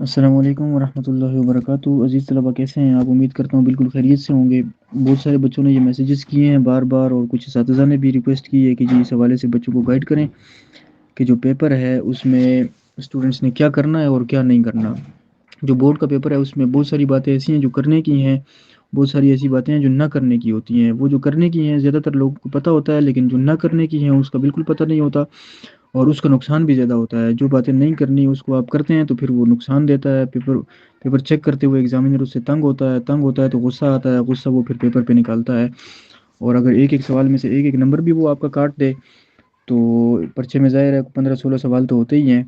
السلام علیکم ورحمۃ اللہ وبرکاتہ۔ عزیز طلبہ کیسے ہیں آپ؟ امید کرتا ہوں بالکل خیریت سے ہوں گے۔ بہت سارے بچوں نے یہ میسیجز کیے ہیں بار بار، اور کچھ اساتذہ نے بھی ریکویسٹ کی ہے کہ جی اس حوالے سے بچوں کو گائیڈ کریں کہ جو پیپر ہے اس میں اسٹوڈنٹس نے کیا کرنا ہے اور کیا نہیں کرنا۔ جو بورڈ کا پیپر ہے اس میں بہت ساری باتیں ایسی ہیں جو کرنے کی ہیں، بہت ساری ایسی باتیں ہیں جو نہ کرنے کی ہوتی ہیں۔ وہ جو کرنے کی ہیں زیادہ تر لوگوں کو پتہ ہوتا ہے، لیکن جو نہ کرنے کی ہیں اس کا بالکل پتہ نہیں ہوتا، اور اس کا نقصان بھی زیادہ ہوتا ہے۔ جو باتیں نہیں کرنی اس کو آپ کرتے ہیں تو پھر وہ نقصان دیتا ہے۔ پیپر چیک کرتے ہوئے ایگزامینر اس سے تنگ ہوتا ہے تو غصہ آتا ہے، غصہ وہ پھر پیپر پہ نکالتا ہے، اور اگر ایک ایک سوال میں سے ایک ایک نمبر بھی وہ آپ کا کاٹ دے تو پرچے میں ظاہر ہے 15-16 سوال تو ہوتے ہی ہیں،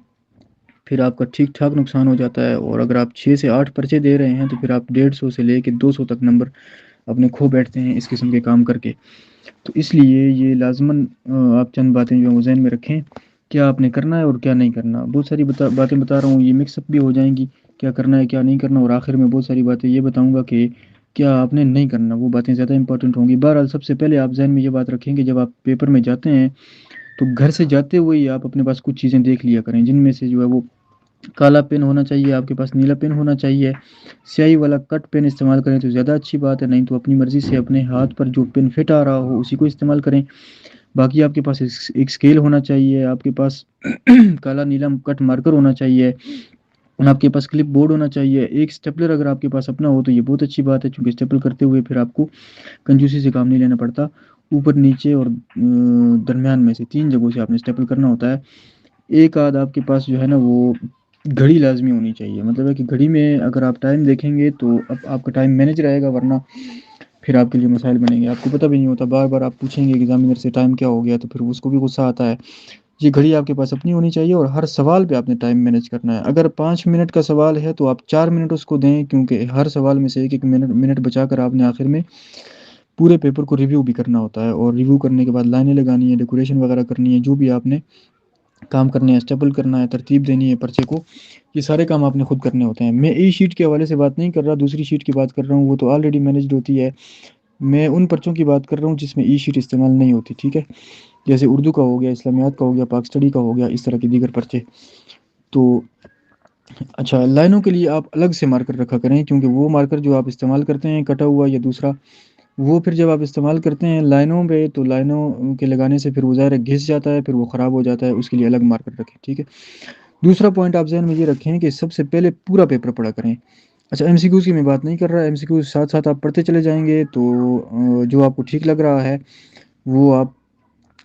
پھر آپ کا ٹھیک ٹھاک نقصان ہو جاتا ہے۔ اور اگر آپ 6 سے 8 پرچے دے رہے ہیں تو پھر آپ 150 سے لے کے 200 تک نمبر اپنے کھو بیٹھتے ہیں اس قسم کے کام کر کے۔ تو اس لیے یہ لازماً آپ چند باتیں جو ہیں وہ ذہن میں رکھیں، کیا آپ نے کرنا ہے اور کیا نہیں کرنا۔ بہت ساری باتیں بتا رہا ہوں، یہ مکس اپ بھی ہو جائیں گی، کیا کرنا ہے کیا نہیں کرنا، اور آخر میں بہت ساری باتیں یہ بتاؤں گا کہ کیا آپ نے نہیں کرنا۔ وہ باتیں زیادہ امپورٹنٹ ہوں گی۔ بہرحال سب سے پہلے آپ ذہن میں یہ بات رکھیں کہ جب آپ پیپر میں جاتے ہیں تو گھر سے جاتے ہوئے ہی آپ اپنے پاس کچھ چیزیں دیکھ لیا کریں، جن میں سے جو ہے وہ کالا پین ہونا چاہیے، آپ کے پاس نیلا پین ہونا چاہیے۔ سیاہی والا کٹ پین استعمال کریں تو زیادہ اچھی بات ہے، نہیں تو اپنی مرضی سے اپنے ہاتھ پر جو پین فٹ آ رہا ہو اسی کو استعمال کریں۔ باقی آپ کے پاس ایک اسکیل ہونا چاہیے، آپ کے پاس کالا نیلا کٹ مارکر ہونا چاہیے، آپ کے پاس کلپ بورڈ ہونا چاہیے۔ ایک اسٹیپلر اگر آپ کے پاس اپنا ہو تو یہ بہت اچھی بات ہے، چونکہ اسٹیپل کرتے ہوئے پھر آپ کو کنجوسی سے کام نہیں لینا پڑتا۔ اوپر نیچے اور درمیان میں سے 3 جگہوں سے آپ نے اسٹیپل کرنا ہوتا ہے۔ ایک آدھ آپ کے پاس جو ہے نا وہ گھڑی لازمی ہونی چاہیے، مطلب ہے کہ گھڑی میں اگر آپ ٹائم دیکھیں گے تو اب آپ کا ٹائم مینیج رہے گا، ورنہ پھر آپ کے لیے مسائل بنیں گے۔ آپ کو پتہ بھی نہیں ہوتا، بار بار آپ پوچھیں گے ایگزامینر سے ٹائم کیا ہو گیا تو پھر اس کو بھی غصہ آتا ہے۔ یہ گھڑی آپ کے پاس اپنی ہونی چاہیے، اور ہر سوال پہ آپ نے ٹائم مینیج کرنا ہے۔ اگر 5 منٹ کا سوال ہے تو آپ 4 منٹ اس کو دیں، کیونکہ ہر سوال میں سے ایک ایک منٹ بچا کر آپ نے آخر میں پورے پیپر کو ریویو بھی کرنا ہوتا ہے، اور ریویو کرنے کے بعد لائنیں لگانی ہے، ڈیکوریشن وغیرہ کرنی ہے، جو بھی آپ نے کام کرنے ہیں، اسٹیپل کرنا ہے، ترتیب دینی ہے پرچے کو، یہ سارے کام آپ نے خود کرنے ہوتے ہیں۔ میں ای شیٹ کے حوالے سے بات نہیں کر رہا، دوسری شیٹ کی بات کر رہا ہوں، وہ تو آلریڈی مینیجڈ ہوتی ہے۔ میں ان پرچوں کی بات کر رہا ہوں جس میں ای شیٹ استعمال نہیں ہوتی، ٹھیک ہے، جیسے اردو کا ہو گیا، اسلامیات کا ہو گیا، پاک اسٹڈی کا ہو گیا، اس طرح کے دیگر پرچے۔ تو اچھا، لائنوں کے لیے آپ الگ سے مارکر رکھا کریں، کیونکہ وہ مارکر جو آپ استعمال کرتے ہیں کٹا ہوا یا دوسرا، وہ پھر جب آپ استعمال کرتے ہیں لائنوں پہ تو لائنوں کے لگانے سے پھر وہ ظاہر گھس جاتا ہے، پھر وہ خراب ہو جاتا ہے، اس کے لیے الگ مارکر رکھیں، ٹھیک ہے۔ دوسرا پوائنٹ آپ ذہن میں یہ رکھیں کہ سب سے پہلے پورا پیپر پڑھا کریں۔ اچھا، ایم سی کیوز کی میں بات نہیں کر رہا، ایم سی کیوز ساتھ ساتھ آپ پڑھتے چلے جائیں گے تو جو آپ کو ٹھیک لگ رہا ہے وہ آپ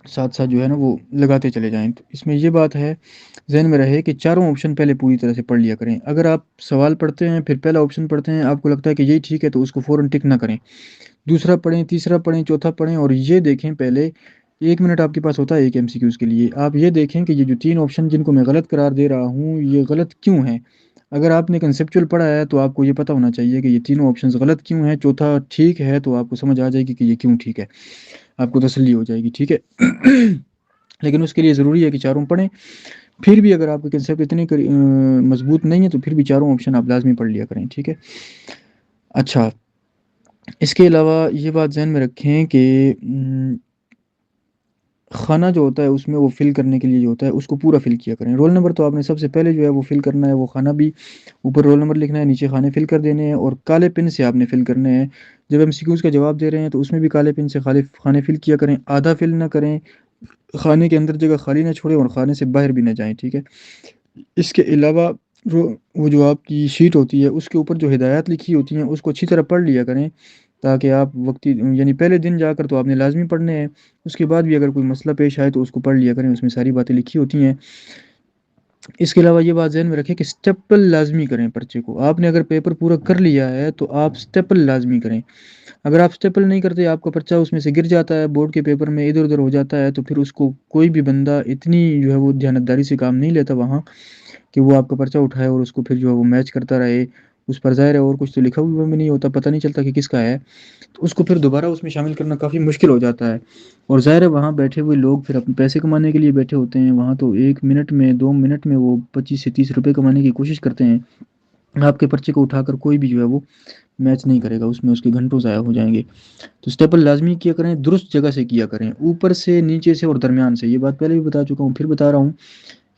ساتھ ساتھ جو ہے نا وہ لگاتے چلے جائیں۔ تو اس میں یہ بات ہے ذہن میں رہے کہ چاروں آپشن پہلے پوری طرح سے پڑھ لیا کریں۔ اگر آپ سوال پڑھتے ہیں پھر پہلا آپشن پڑھتے ہیں، آپ کو لگتا ہے کہ یہی ٹھیک ہے تو اس کو فوراً ٹک نہ کریں، دوسرا پڑھیں، تیسرا پڑھیں، چوتھا پڑھیں، اور یہ دیکھیں پہلے 1 منٹ آپ کے پاس ہوتا ہے ایک ایم سی کیوز کے لیے، آپ یہ دیکھیں کہ یہ جو 3 آپشن جن کو میں غلط قرار دے رہا ہوں یہ غلط کیوں ہیں۔ اگر آپ نے کنسیپچول پڑھا ہے تو آپ کو یہ پتہ ہونا چاہیے کہ یہ تینوں آپشنز غلط کیوں ہیں، چوتھا ٹھیک ہے تو آپ کو سمجھ آ جائے گی کہ یہ کیوں ٹھیک ہے، آپ کو تسلی ہو جائے گی، ٹھیک ہے۔ لیکن اس کے لیے ضروری ہے کہ چاروں پڑھیں۔ پھر بھی اگر آپ کے کنسیپٹ اتنے مضبوط نہیں ہے تو پھر بھی چاروں آپشن آپ لازمی پڑھ لیا کریں، ٹھیک ہے۔ اچھا، اس کے علاوہ یہ بات ذہن میں رکھیں کہ خانہ جو ہوتا ہے اس میں وہ فل کرنے کے لیے جو ہوتا ہے اس کو پورا فل کیا کریں۔ رول نمبر تو آپ نے سب سے پہلے جو ہے وہ فل کرنا ہے، وہ خانہ بھی اوپر رول نمبر لکھنا ہے، نیچے خانے فل کر دینے ہیں، اور کالے پن سے آپ نے فل کرنے ہیں۔ جب ایم سی کیوز کا جواب دے رہے ہیں تو اس میں بھی کالے پن سے خانے فل کیا کریں، آدھا فل نہ کریں، خانے کے اندر جگہ خالی نہ چھوڑیں اور خانے سے باہر بھی نہ جائیں، ٹھیک ہے۔ اس کے علاوہ وہ جو آپ کی شیٹ ہوتی ہے اس کے اوپر جو ہدایات لکھی ہوتی ہیں اس کو اچھی طرح پڑھ لیا کریں، تاکہ آپ وقتی یعنی پہلے دن جا کر تو آپ نے لازمی پڑھنے ہیں، اس کے بعد بھی اگر کوئی مسئلہ پیش آئے تو اس کو پڑھ لیا کریں، اس میں ساری باتیں لکھی ہوتی ہیں۔ اس کے علاوہ یہ بات ذہن میں رکھیں کہ اسٹیپل لازمی کریں پرچے کو۔ آپ نے اگر پیپر پورا کر لیا ہے تو آپ اسٹیپل لازمی کریں۔ اگر آپ اسٹیپل نہیں کرتے، آپ کا پرچہ اس میں سے گر جاتا ہے، بورڈ کے پیپر میں ادھر ادھر ہو جاتا ہے، تو پھر اس کو کوئی بھی بندہ اتنی جو ہے وہ دیانتداری سے کام نہیں لیتا وہاں کہ وہ آپ کا پرچہ اٹھائے اور اس کو پھر جو ہے وہ میچ کرتا رہے۔ اس پر ظاہر ہے اور کچھ تو لکھا ہوا بھی نہیں ہوتا، پتہ نہیں چلتا کہ کس کا ہے، تو اس کو پھر دوبارہ اس میں شامل کرنا کافی مشکل ہو جاتا ہے۔ اور ظاہر ہے وہاں بیٹھے ہوئے لوگ پھر اپنے پیسے کمانے کے لیے بیٹھے ہوتے ہیں، وہاں تو 1 منٹ میں 2 منٹ میں وہ 25 سے 30 روپے کمانے کی کوشش کرتے ہیں۔ آپ کے پرچے کو اٹھا کر کوئی بھی جو ہے وہ میچ نہیں کرے گا، اس میں اس کے گھنٹوں ضائع ہو جائیں گے۔ تو اسٹیپل لازمی کیا کریں، درست جگہ سے کیا کریں، اوپر سے، نیچے سے اور درمیان سے۔ یہ بات پہلے بھی بتا چکا ہوں، پھر بتا رہا ہوں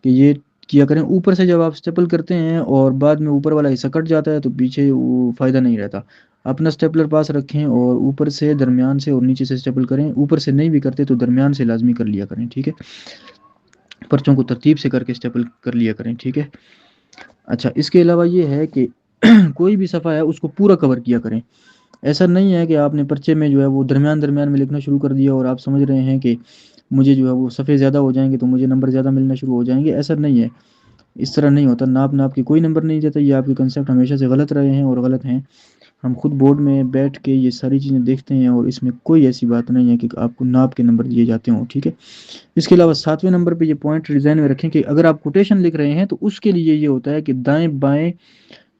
کہ یہ کیا کریں. اوپر سے جب آپ اسٹیپل کرتے ہیں اور بعد میں اوپر والا حصہ کٹ جاتا ہے تو پیچھے وہ فائدہ نہیں رہتا. اپنا اسٹیپلر پاس رکھیں اور اوپر سے، درمیان سے اور نیچے سے اسٹیپل کریں. اوپر سے نہیں بھی کرتے تو درمیان سے لازمی کر لیا کریں. ٹھیک ہے، پرچوں کو ترتیب سے کر کے اسٹیپل کر لیا کریں. ٹھیک ہے. اچھا، اس کے علاوہ یہ ہے کہ کوئی بھی صفحہ ہے اس کو پورا کور کیا کریں. ایسا نہیں ہے کہ آپ نے پرچے میں جو ہے وہ درمیان درمیان میں لکھنا شروع کر دیا اور آپ سمجھ رہے ہیں کہ مجھے جو ہے وہ صفحے زیادہ ہو جائیں گے تو مجھے نمبر زیادہ ملنا شروع ہو جائیں گے. ایسا نہیں ہے، اس طرح نہیں ہوتا. ناپ کے کوئی نمبر نہیں دیتا. یہ آپ کے کنسیپٹ ہمیشہ سے غلط رہے ہیں اور غلط ہیں. ہم خود بورڈ میں بیٹھ کے یہ ساری چیزیں دیکھتے ہیں اور اس میں کوئی ایسی بات نہیں ہے کہ آپ کو ناپ کے نمبر دیے جاتے ہوں. ٹھیک ہے. اس کے علاوہ 7ویں نمبر پہ یہ پوائنٹ ڈیزائن میں رکھیں کہ اگر آپ کوٹیشن لکھ رہے ہیں تو اس کے لیے یہ ہوتا ہے کہ دائیں بائیں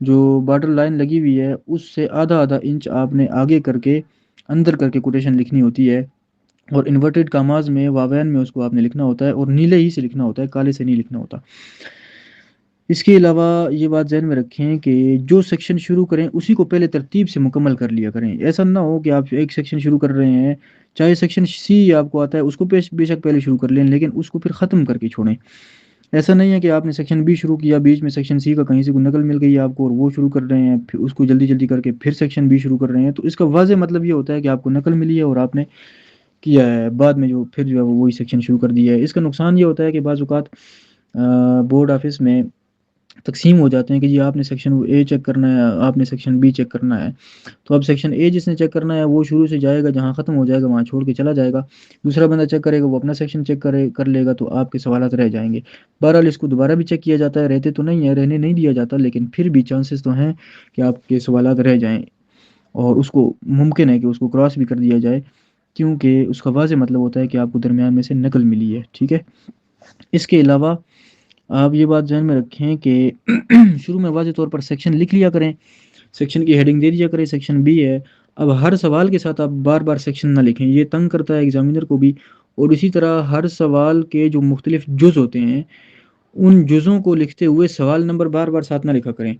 جو بارڈر لائن لگی ہوئی ہے اس سے آدھا آدھا انچ آپ نے آگے کر کے اندر کر کے کوٹیشن لکھنی ہوتی ہے. اور انورٹڈ کاماز میں، واوین میں اس کو آپ نے لکھنا ہوتا ہے اور نیلے ہی سے لکھنا ہوتا ہے، کالے سے نہیں لکھنا ہوتا. اس کے علاوہ یہ بات ذہن میں رکھیں کہ جو سیکشن شروع کریں اسی کو پہلے ترتیب سے مکمل کر لیا کریں. ایسا نہ ہو کہ آپ ایک سیکشن شروع کر رہے ہیں، چاہے سیکشن سی آپ کو آتا ہے اس کو بے شک پہلے شروع کر لیں لیکن اس کو پھر ختم کر کے چھوڑیں. ایسا نہیں ہے کہ آپ نے سیکشن بی شروع کیا، بیچ میں سیکشن سی کا کہیں سے کوئی نقل مل گئی آپ کو اور وہ شروع کر رہے ہیں، پھر اس کو جلدی جلدی کر کے پھر سیکشن بی شروع کر رہے ہیں. تو اس کا واضح مطلب یہ ہوتا ہے کہ آپ کو نقل ملی ہے اور آپ نے کیا ہے، بعد میں جو پھر جو ہے وہی سیکشن شروع کر دیا ہے. اس کا نقصان یہ ہوتا ہے کہ بعض اوقات بورڈ آفس میں تقسیم ہو جاتے ہیں کہ جی آپ نے سیکشن اے چیک کرنا ہے، آپ نے سیکشن بی چیک کرنا ہے. تو اب سیکشن اے جس نے چیک کرنا ہے وہ شروع سے جائے گا، جہاں ختم ہو جائے گا وہاں چھوڑ کے چلا جائے گا. دوسرا بندہ چیک کرے گا، وہ اپنا سیکشن چیک کر لے گا، تو آپ کے سوالات رہ جائیں گے. بہرحال اس کو دوبارہ بھی چیک کیا جاتا ہے، رہتے تو نہیں ہے، رہنے نہیں دیا جاتا، لیکن پھر بھی چانسز تو ہیں کہ آپ کے سوالات رہ جائیں اور اس کو ممکن ہے کہ اس کو کراس بھی کر دیا جائے، کیونکہ اس کا واضح مطلب ہوتا ہے کہ آپ کو درمیان میں سے نقل ملی ہے. ٹھیک ہے. اس کے علاوہ آپ یہ بات ذہن میں رکھیں کہ شروع میں واضح طور پر سیکشن لکھ لیا کریں، سیکشن کی ہیڈنگ دے دیا کریں. سیکشن بی ہے، اب ہر سوال کے ساتھ آپ بار بار سیکشن نہ لکھیں، یہ تنگ کرتا ہے ایگزامینر کو بھی. اور اسی طرح ہر سوال کے جو مختلف جز ہوتے ہیں ان جزوں کو لکھتے ہوئے سوال نمبر بار بار ساتھ نہ لکھا کریں.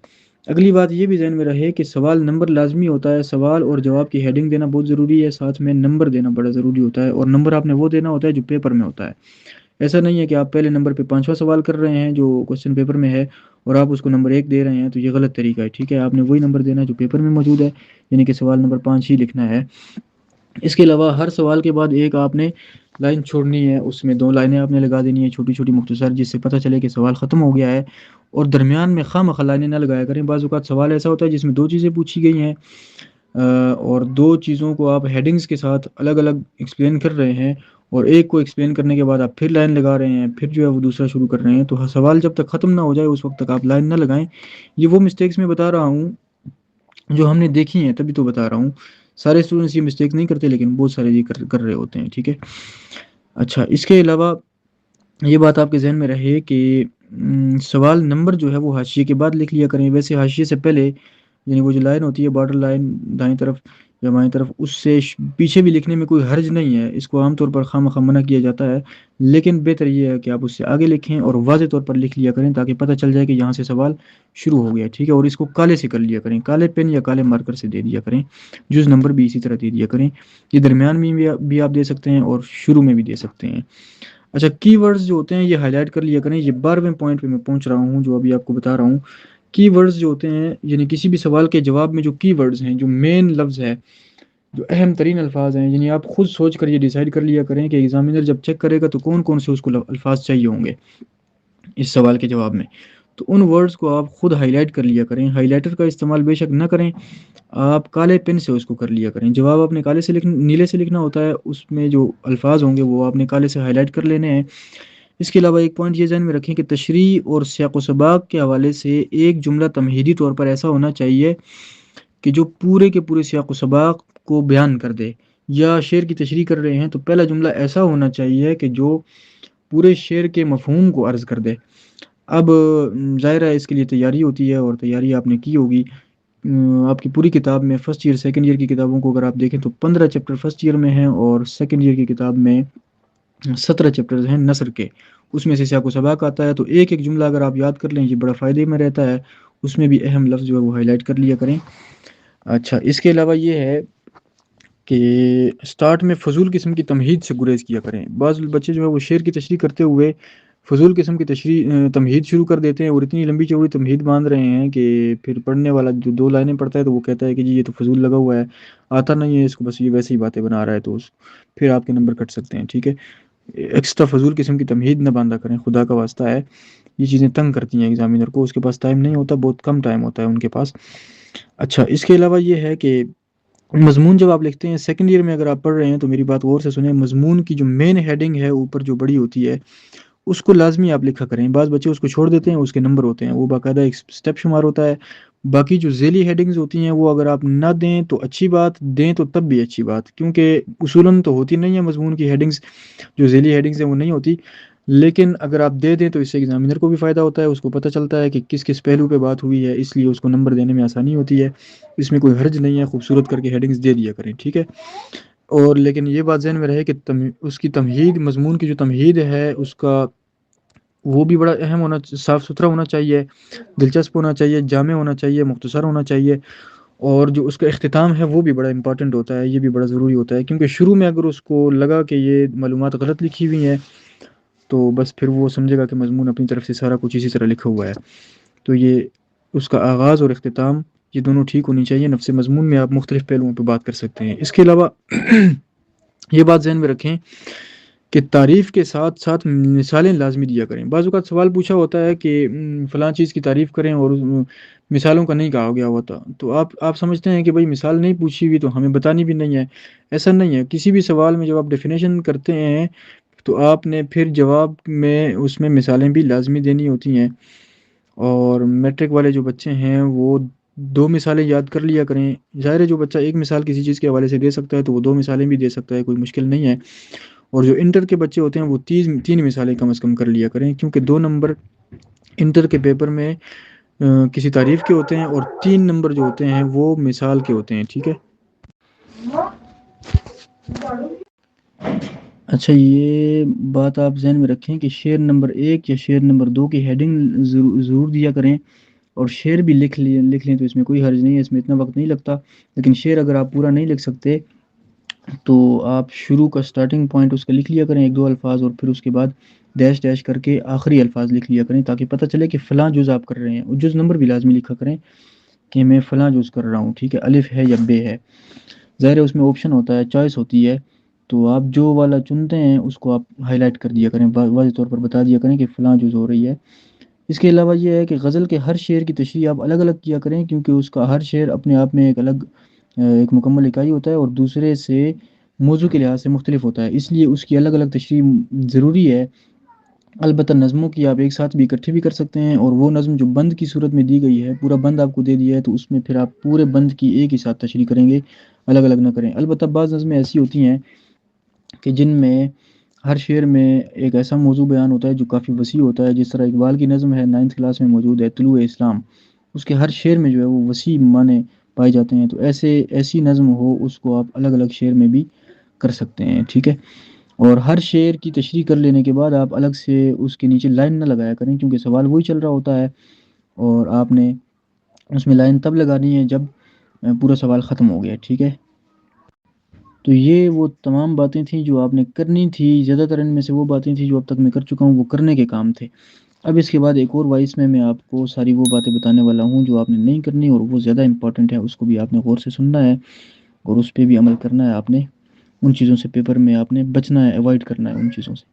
اگلی بات یہ بھی ذہن میں رہے کہ سوال نمبر لازمی ہوتا ہے. سوال اور جواب کی ہیڈنگ دینا بہت ضروری ہے، ساتھ میں نمبر دینا بڑا ضروری ہوتا ہے. اور نمبر آپ نے وہ دینا ہوتا ہے جو پیپر میں ہوتا ہے. ایسا نہیں ہے کہ آپ پہلے نمبر پہ 5واں سوال کر رہے ہیں جو کوشچن پیپر میں ہے اور آپ اس کو نمبر 1 دے رہے ہیں، تو یہ غلط طریقہ ہے. ٹھیک ہے. آپ نے وہی نمبر دینا ہے جو پیپر میں موجود ہے، یعنی کہ سوال نمبر 5 ہی لکھنا ہے. اس کے علاوہ ہر سوال کے بعد ایک آپ نے لائن چھوڑنی ہے، اس میں 2 لائنیں آپ نے لگا دینی ہے چھوٹی چھوٹی مختصر، جس سے پتہ چلے کہ سوال ختم ہو گیا ہے. اور درمیان میں خواہ لائنیں نہ لگایا کریں. بعض اوقات سوال ایسا ہوتا ہے جس میں 2 چیزیں پوچھی گئی ہیں اور 2 چیزوں کو آپ ہیڈنگز کے ساتھ الگ الگ ایکسپلین کر رہے ہیں اور ایک کو ایکسپلین کرنے کے بعد آپ پھر لائن لگا رہے ہیں، پھر جو ہے وہ دوسرا شروع کر رہے ہیں. تو سوال جب تک ختم نہ ہو جائے اس وقت تک آپ لائن نہ لگائیں. یہ وہ مسٹیکس میں بتا رہا ہوں جو ہم نے دیکھی ہیں، تبھی تو بتا رہا ہوں. سارے اسٹوڈنٹس یہ مسٹیک نہیں کرتے لیکن بہت سارے یہ کر رہے ہوتے ہیں. ٹھیک ہے. اچھا، اس کے علاوہ یہ بات آپ کے ذہن میں رہے کہ سوال نمبر جو ہے وہ حاشیے کے بعد لکھ لیا کریں. ویسے حاشیے سے پہلے، یعنی وہ جو لائن ہوتی ہے بارڈر لائن دائیں طرف یا بائیں طرف، اس سے پیچھے بھی لکھنے میں کوئی حرج نہیں ہے. اس کو عام طور پر خواہ منع کیا جاتا ہے، لیکن بہتر یہ ہے کہ آپ اس سے آگے لکھیں اور واضح طور پر لکھ لیا کریں تاکہ پتہ چل جائے کہ یہاں سے سوال شروع ہو گیا. ٹھیک ہے. اور اس کو کالے سے کر لیا کریں، کالے پین یا کالے مارکر سے دے دیا کریں. جز نمبر بھی اسی طرح دے دیا کریں. یہ درمیان میں بھی آپ دے سکتے ہیں اور شروع میں بھی دے سکتے ہیں. اچھا، کی ورڈز جو ہوتے ہیں یہ ہائی لائٹ کر لیا کریں. یہ 12ویں پوائنٹ پہ میں پہنچ رہا ہوں جو ابھی آپ کو بتا رہا ہوں. کی ورڈز جو ہوتے ہیں، یعنی کسی بھی سوال کے جواب میں جو کی ورڈز ہیں، جو مین لفظ ہے، جو اہم ترین الفاظ ہیں، یعنی آپ خود سوچ کر یہ ڈیسائیڈ کر لیا کریں کہ ایگزامینر جب چیک کرے گا تو کون کون سے اس کو الفاظ چاہیے ہوں گے اس سوال کے جواب میں. تو ان ورڈز کو آپ خود ہائی لائٹ کر لیا کریں. ہائی لائٹر کا استعمال بے شک نہ کریں، آپ کالے پن سے اس کو کر لیا کریں. جواب آپ نے نیلے سے لکھنا ہوتا ہے، اس میں جو الفاظ ہوں گے وہ آپ نے کالے سے ہائی لائٹ کر لینے ہیں. اس کے علاوہ ایک پوائنٹ یہ ذہن میں رکھیں کہ تشریح اور سیاق و سباق کے حوالے سے ایک جملہ تمہیدی طور پر ایسا ہونا چاہیے کہ جو پورے کے پورے سیاق و سباق کو بیان کر دے. یا شعر کی تشریح کر رہے ہیں تو پہلا جملہ ایسا ہونا چاہیے کہ جو پورے شعر کے مفہوم کو عرض کر دے. اب ظاہر ہے اس کے لیے تیاری ہوتی ہے اور تیاری آپ نے کی ہوگی. آپ کی پوری کتاب میں فرسٹ ایئر سیکنڈ ایئر کی کتابوں کو اگر آپ دیکھیں تو 15 چیپٹر فرسٹ ایئر میں ہیں اور سیکنڈ ایئر کی کتاب میں 17 چیپٹرز ہیں نثر کے. اس میں سے سیاق و سباق آتا ہے. تو ایک ایک جملہ اگر آپ یاد کر لیں یہ بڑا فائدے میں رہتا ہے. اس میں بھی اہم لفظ جو ہے وہ ہائی لائٹ کر لیا کریں. اچھا، اس کے علاوہ یہ ہے کہ سٹارٹ میں فضول قسم کی تمہید سے گریز کیا کریں. بعض بچے جو ہے وہ شعر کی تشریح کرتے ہوئے فضول قسم کی تمہید شروع کر دیتے ہیں اور اتنی لمبی چوڑی تمہید باندھ رہے ہیں کہ پھر پڑھنے والا جو 2 لائنیں پڑھتا ہے تو وہ کہتا ہے کہ جی یہ تو فضول لگا ہوا ہے، آتا نہیں ہے اس کو، بس یہ ویسے ہی باتیں بنا رہا ہے، تو پھر آپ کے نمبر کٹ سکتے ہیں، ٹھیک ہے؟ ایکسٹرا فضول قسم کی تمہید نہ باندھا کریں، خدا کا واسطہ ہے، یہ چیزیں تنگ کرتی ہیں ایگزامینر کو، اس کے پاس ٹائم نہیں ہوتا، بہت کم ٹائم ہوتا ہے ان کے پاس۔ اچھا، اس کے علاوہ یہ ہے کہ مضمون جب آپ لکھتے ہیں سیکنڈ ایئر میں، اگر آپ پڑھ رہے ہیں تو میری بات غور سے سنیں، مضمون کی جو مین ہیڈنگ ہے اوپر جو بڑی ہوتی ہے اس کو لازمی آپ لکھا کریں۔ بعض بچے اس کو چھوڑ دیتے ہیں، اس کے نمبر ہوتے ہیں، وہ باقاعدہ ایک اسٹیپ شمار ہوتا ہے۔ باقی جو ذیلی ہیڈنگز ہوتی ہیں وہ اگر آپ نہ دیں تو اچھی بات، دیں تو تب بھی اچھی بات، کیونکہ اصولاً تو ہوتی نہیں ہے مضمون کی ہیڈنگز، جو ذیلی ہیڈنگز ہیں وہ نہیں ہوتی، لیکن اگر آپ دے دیں تو اس سے ایگزامینر کو بھی فائدہ ہوتا ہے، اس کو پتہ چلتا ہے کہ کس کس پہلو پہ بات ہوئی ہے، اس لیے اس کو نمبر دینے میں آسانی ہوتی ہے۔ اس میں کوئی حرج نہیں ہے، خوبصورت کر کے ہیڈنگز دے دیا کریں، ٹھیک ہے؟ اور لیکن یہ بات ذہن میں رہے کہ اس کی تمہید، مضمون کی جو تمہید ہے اس کا وہ بھی بڑا اہم ہونا، صاف ستھرا ہونا چاہیے، دلچسپ ہونا چاہیے، جامع ہونا چاہیے، مختصر ہونا چاہیے، اور جو اس کا اختتام ہے وہ بھی بڑا امپورٹنٹ ہوتا ہے، یہ بھی بڑا ضروری ہوتا ہے، کیونکہ شروع میں اگر اس کو لگا کہ یہ معلومات غلط لکھی ہوئی ہیں تو بس پھر وہ سمجھے گا کہ مضمون اپنی طرف سے سارا کچھ اسی طرح لکھا ہوا ہے۔ تو یہ اس کا آغاز اور اختتام یہ دونوں ٹھیک ہونی چاہیے۔ نفس مضمون میں آپ مختلف پہلوؤں پہ بات کر سکتے ہیں۔ اس کے علاوہ یہ بات ذہن میں رکھیں کہ تعریف کے ساتھ ساتھ مثالیں لازمی دیا کریں۔ بعض اوقات سوال پوچھا ہوتا ہے کہ فلاں چیز کی تعریف کریں اور مثالوں کا نہیں کہا گیا ہوتا، تو آپ سمجھتے ہیں کہ بھائی مثال نہیں پوچھی ہوئی تو ہمیں بتانی بھی نہیں ہے۔ ایسا نہیں ہے، کسی بھی سوال میں جب آپ ڈیفینیشن کرتے ہیں تو آپ نے پھر جواب میں اس میں مثالیں بھی لازمی دینی ہوتی ہیں، اور میٹرک والے جو بچے ہیں وہ 2 مثالیں یاد کر لیا کریں۔ ظاہر ہے جو بچہ ایک مثال کسی چیز کے حوالے سے دے سکتا ہے تو وہ 2 مثالیں بھی دے سکتا ہے، کوئی مشکل نہیں ہے۔ اور جو انٹر کے بچے ہوتے ہیں وہ 3 مثالیں کم از کم کر لیا کریں، کیونکہ 2 نمبر انٹر کے پیپر میں کسی تعریف کے ہوتے ہیں اور 3 نمبر جو ہوتے ہیں وہ مثال کے ہوتے ہیں، ٹھیک ہے؟ اچھا، یہ بات آپ ذہن میں رکھیں کہ شعر نمبر 1 یا شعر نمبر 2 کی ہیڈنگ ضرور دیا کریں، اور شعر بھی لکھ لیں تو اس میں کوئی حرج نہیں ہے، اس میں اتنا وقت نہیں لگتا، لیکن شعر اگر آپ پورا نہیں لکھ سکتے تو آپ شروع کا سٹارٹنگ پوائنٹ اس کا لکھ لیا کریں، 1-2 الفاظ، اور پھر اس کے بعد ڈیش ڈیش کر کے آخری الفاظ لکھ لیا کریں، تاکہ پتہ چلے کہ فلاں جز آپ کر رہے ہیں، اور جز نمبر بھی لازمی لکھا کریں کہ میں فلاں جز کر رہا ہوں، ٹھیک ہے؟ الف ہے یا بے ہے، ظاہر ہے اس میں آپشن ہوتا ہے، چوائس ہوتی ہے، تو آپ جو والا چنتے ہیں اس کو آپ ہائی لائٹ کر دیا کریں، واضح طور پر بتا دیا کریں کہ فلاں جز ہو رہی ہے۔ اس کے علاوہ یہ ہے کہ غزل کے ہر شعر کی تشریح آپ الگ الگ کیا کریں، کیونکہ اس کا ہر شعر اپنے آپ میں ایک الگ ایک مکمل اکائی ہوتا ہے اور دوسرے سے موضوع کے لحاظ سے مختلف ہوتا ہے، اس لیے اس کی الگ الگ تشریح ضروری ہے۔ البتہ نظموں کی آپ ایک ساتھ بھی اکٹھے بھی کر سکتے ہیں، اور وہ نظم جو بند کی صورت میں دی گئی ہے، پورا بند آپ کو دے دیا ہے تو اس میں پھر آپ پورے بند کی ایک ہی ساتھ تشریح کریں گے، الگ الگ نہ کریں۔ البتہ بعض نظمیں ایسی ہوتی ہیں کہ جن میں ہر شعر میں ایک ایسا موضوع بیان ہوتا ہے جو کافی وسیع ہوتا ہے، جس طرح اقبال کی نظم ہے 9th کلاس میں موجود ہے طلوع اسلام، اس کے ہر شعر میں جو ہے وہ وسیع معنی پائے جاتے ہیں، تو ایسی نظم ہو اس کو آپ الگ الگ شعر میں بھی کر سکتے ہیں، ٹھیک ہے؟ اور ہر شعر کی تشریح کر لینے کے بعد آپ الگ سے اس کے نیچے لائن نہ لگایا کریں، کیونکہ سوال وہی چل رہا ہوتا ہے اور آپ نے اس میں لائن تب لگانی ہے جب پورا سوال ختم ہو گیا، ٹھیک ہے؟ تو یہ وہ تمام باتیں تھیں جو آپ نے کرنی تھی، زیادہ تر ان میں سے وہ باتیں تھیں جو اب تک میں کر چکا ہوں، وہ کرنے کے کام تھے۔ اب اس کے بعد ایک اور وائس میں آپ کو ساری وہ باتیں بتانے والا ہوں جو آپ نے نہیں کرنی، اور وہ زیادہ امپورٹنٹ ہے، اس کو بھی آپ نے غور سے سننا ہے اور اس پہ بھی عمل کرنا ہے، آپ نے ان چیزوں سے پیپر میں آپ نے بچنا ہے، اوائڈ کرنا ہے ان چیزوں سے۔